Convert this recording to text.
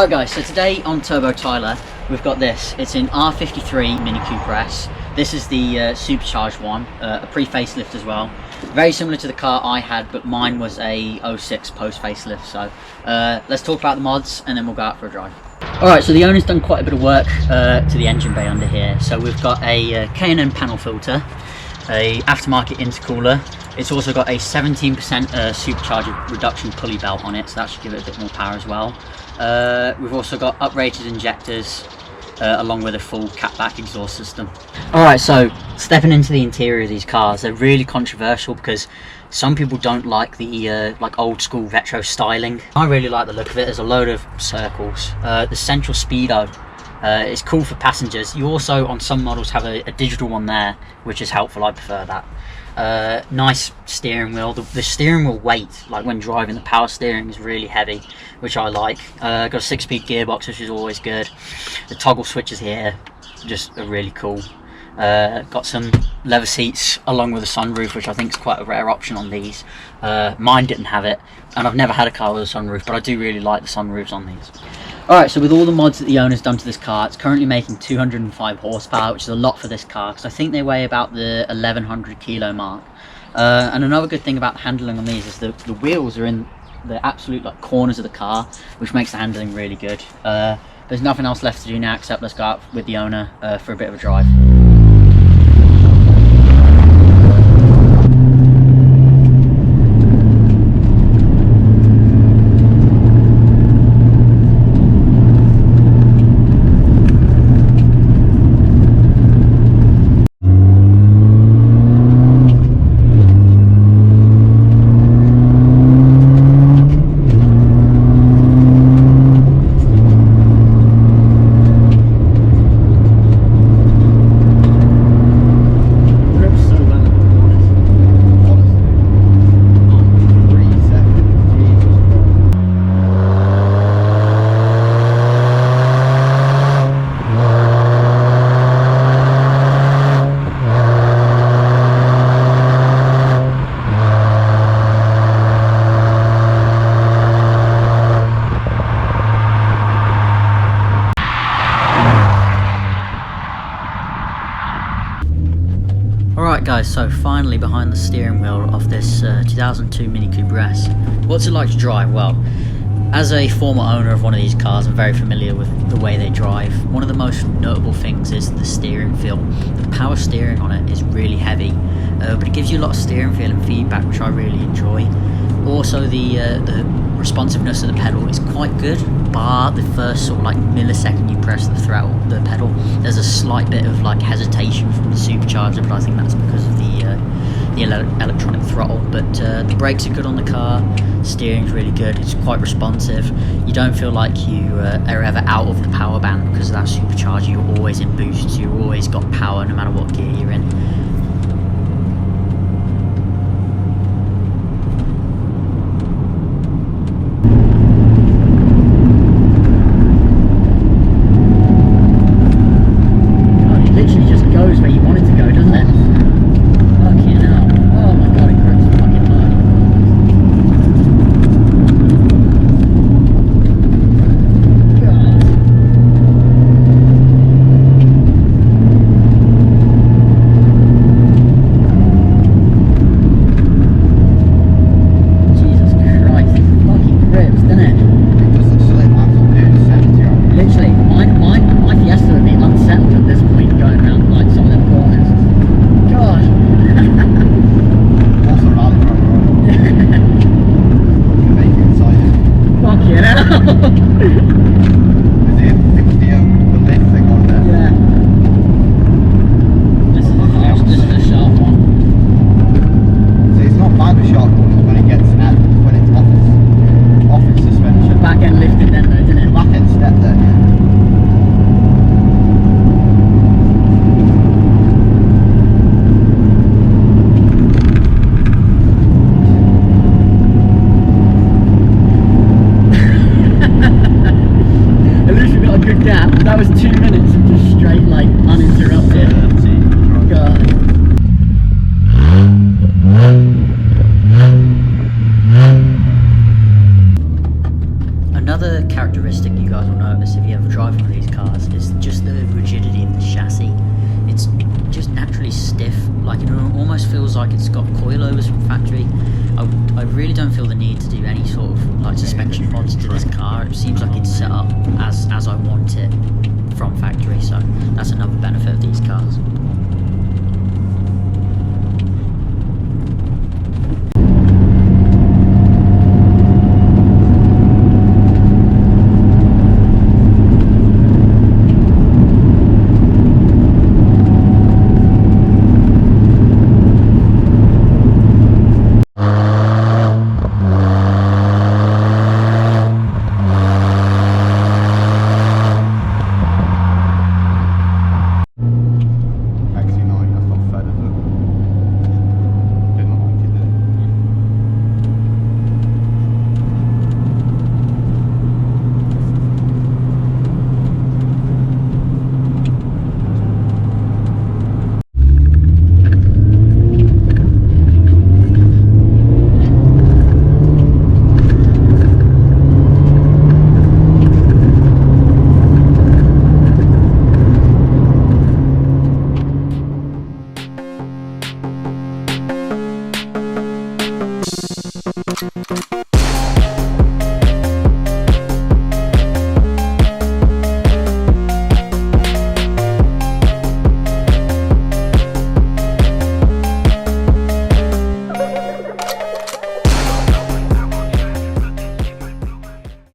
Alright guys, so today on Turbo Tyler we've got this. It's an R53 Mini Cooper S. This is the supercharged one, a pre-facelift as well. Very similar to the car I had, but mine was a 06 post-facelift. So let's talk about the mods and then we'll go out for a drive. Alright, so the owner's done quite a bit of work to the engine bay under here. So we've got a K&N panel filter, a aftermarket intercooler. It's also got a 17% supercharger reduction pulley belt on it, so that should give it a bit more power as well. We've also got uprated injectors along with a full catback exhaust system. Alright, so stepping into the interior of these cars, they're really controversial because some people don't like the like old school retro styling. I really like the look of it. There's a load of circles. The central speedo is cool for passengers. You also on some models have a digital one there, which is helpful. I prefer that. Nice steering wheel. The steering wheel weight, like when driving, the power steering is really heavy, which I like. Got a 6-speed gearbox, which is always good. The toggle switches here just are really cool. Got some leather seats along with a sunroof, which I think is quite a rare option on these. Mine didn't have it, and I've never had a car with a sunroof, but I do really like the sunroofs on these. Alright, so with all the mods that the owner's done to this car, it's currently making 205 horsepower, which is a lot for this car, because I think they weigh about the 1100 kilo mark. And another good thing about the handling on these is the wheels are in the absolute like corners of the car, which makes the handling really good. There's nothing else left to do now except let's go out with the owner for a bit of a drive. Alright guys, so finally behind the steering wheel of this 2002 Mini Cooper S. What's it like to drive? Well, as a former owner of one of these cars, I'm very familiar with the way they drive. One of the most notable things is the steering feel. The power steering on it is really heavy, but it gives you a lot of steering feel and feedback, which I really enjoy. Also, the responsiveness of the pedal is quite good, bar the first sort of like millisecond you press the pedal. There's a slight bit of like hesitation from the supercharger, but I think that's because of the electronic throttle. But the brakes are good on the car, steering's really good, it's quite responsive. You don't feel like you are ever out of the power band because of that supercharger. You're always in boosts, you've always got power no matter what gear you're in. That was 2 minutes of just straight, like, uninterrupted. God. Another characteristic you guys will cars is just the rigidity of the chassis. It's just naturally stiff, like it almost feels like it's got coilovers from factory. I really don't feel the need to do any sort of like suspension mods to this car. It seems like it's set up as I want it from factory, so that's another benefit of these cars.